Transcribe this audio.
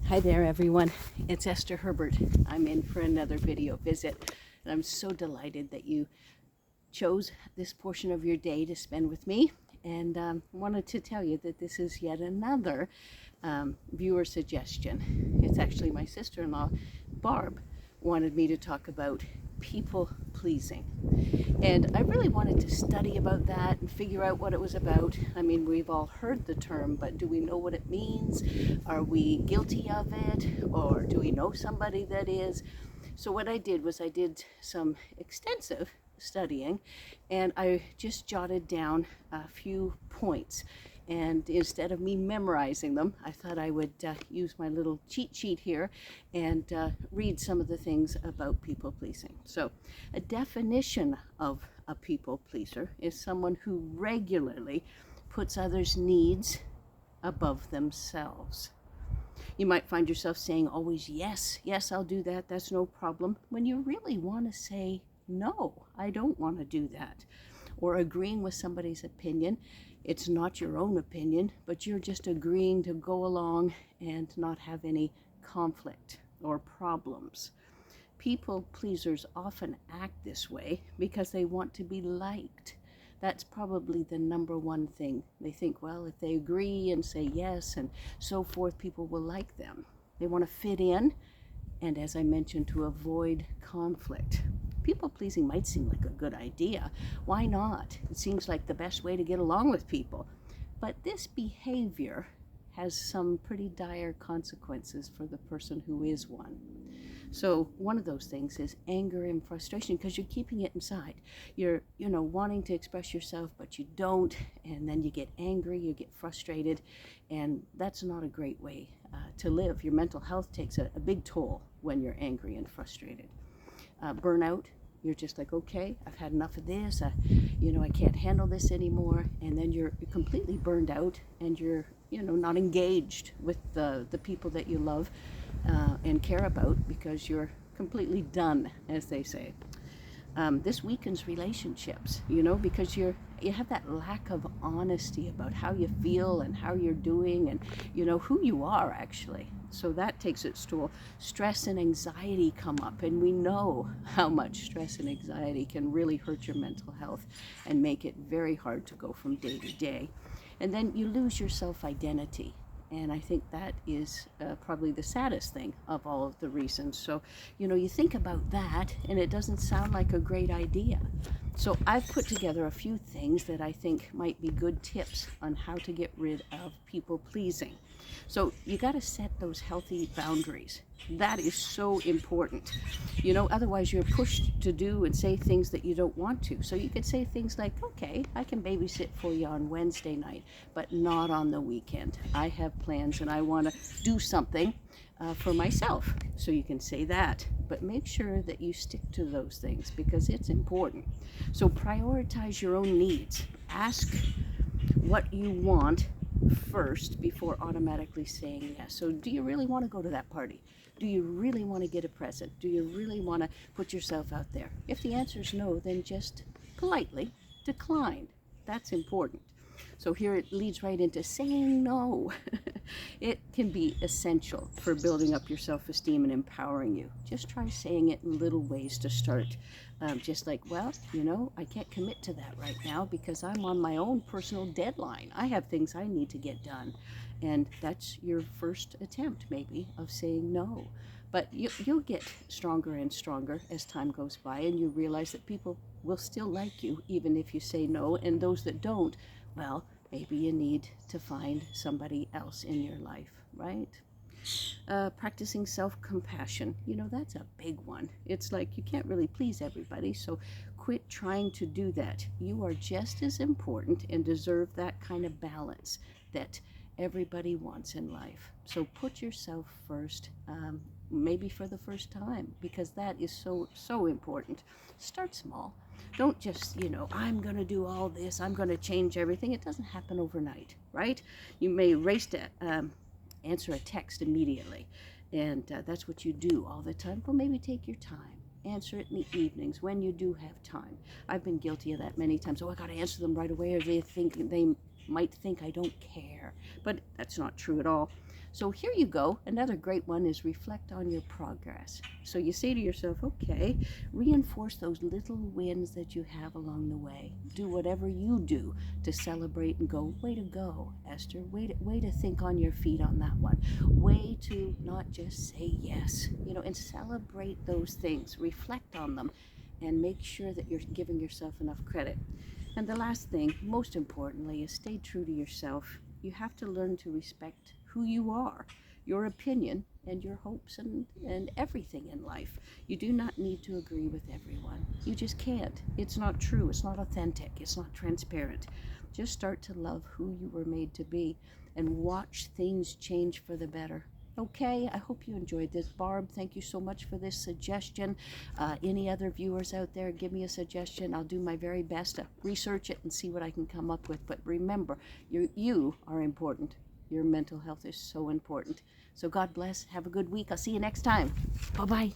Hi there, everyone. It's Esther Herbert. I'm in for another video visit, and I'm so delighted that you chose this portion of your day to spend with me. And wanted to tell you that this is yet another viewer suggestion. It's actually my sister-in-law, Barb, wanted me to talk about people pleasing. And I really wanted to study about that and figure out what it was about. I mean, we've all heard the term, but do we know what it means? Are we guilty of it? Or do we know somebody that is? So what I did was I did some extensive studying, and I just jotted down a few points. And instead of me memorizing them, I thought I would use my little cheat sheet here and read some of the things about people pleasing. So a definition of a people pleaser is someone who regularly puts others' needs above themselves. You might find yourself saying always, yes, yes, I'll do that, that's no problem, when you really want to say, no, I don't want to do that. Or agreeing with somebody's opinion. It's not your own opinion, but you're just agreeing to go along and not have any conflict or problems. People pleasers often act this way because they want to be liked. That's probably the number one thing. They think, well, if they agree and say yes and so forth, people will like them. They want to fit in, and as I mentioned, to avoid conflict. People pleasing might seem like a good idea. Why not? It seems like the best way to get along with people. But this behavior has some pretty dire consequences for the person who is one. So one of those things is anger and frustration because you're keeping it inside. You're, wanting to express yourself, but you don't, and then you get angry, you get frustrated, and that's not a great way to live. Your mental health takes a big toll when you're angry and frustrated. Burnout, you're just like, okay, I've had enough of this, I can't handle this anymore, and then you're completely burned out, and you're, not engaged with the people that you love and care about because you're completely done, as they say. This weakens relationships, because you have that lack of honesty about how you feel and how you're doing and, who you are actually. So that takes its toll. Stress and anxiety come up, and we know how much stress and anxiety can really hurt your mental health and make it very hard to go from day to day. And then you lose your self-identity. And I think that is probably the saddest thing of all of the reasons. So, you think about that, and it doesn't sound like a great idea. So I've put together a few things that I think might be good tips on how to get rid of people pleasing. So you got to set those healthy boundaries. That is so important. Otherwise you're pushed to do and say things that you don't want to. So you could say things like, okay, I can babysit for you on Wednesday night, but not on the weekend. I have plans and I want to do something for myself. So you can say that, but make sure that you stick to those things because it's important. So prioritize your own needs. Ask what you want first before automatically saying yes. So do you really want to go to that party? Do you really want to get a present? Do you really want to put yourself out there? If the answer is no, then just politely decline. That's important. So here it leads right into saying no. It can be essential for building up your self-esteem and empowering you. Just try saying it in little ways to start. Just like, well, I can't commit to that right now because I'm on my own personal deadline. I have things I need to get done. And that's your first attempt, maybe, of saying no. But you'll get stronger and stronger as time goes by, and you realize that people will still like you even if you say no, and those that don't, well, maybe you need to find somebody else in your life, right? Practicing self-compassion, that's a big one. It's like you can't really please everybody, so quit trying to do that. You are just as important and deserve that kind of balance that everybody wants in life. So put yourself first, maybe for the first time, because that is so important. Start small. Don't just, I'm going to do all this, I'm going to change everything. It doesn't happen overnight, right? You may race to answer a text immediately, and that's what you do all the time. Well, maybe take your time. Answer it in the evenings when you do have time. I've been guilty of that many times. Oh, I got to answer them right away, or they might think I don't care. But that's not true at all. So here you go. Another great one is reflect on your progress. So you say to yourself, okay, reinforce those little wins that you have along the way. Do whatever you do to celebrate and go, way to go, Esther. Way to think on your feet on that one. Way to not just say yes, and celebrate those things. Reflect on them and make sure that you're giving yourself enough credit. And the last thing, most importantly, is stay true to yourself. You have to learn to respect who you are, your opinion, and your hopes and everything in life. You do not need to agree with everyone. You just can't. It's not true. It's not authentic. It's not transparent. Just start to love who you were made to be and watch things change for the better. Okay, I hope you enjoyed this. Barb, thank you so much for this suggestion. Any other viewers out there, give me a suggestion. I'll do my very best to research it and see what I can come up with. But remember, you are important. Your mental health is so important. So God bless. Have a good week. I'll see you next time. Bye-bye.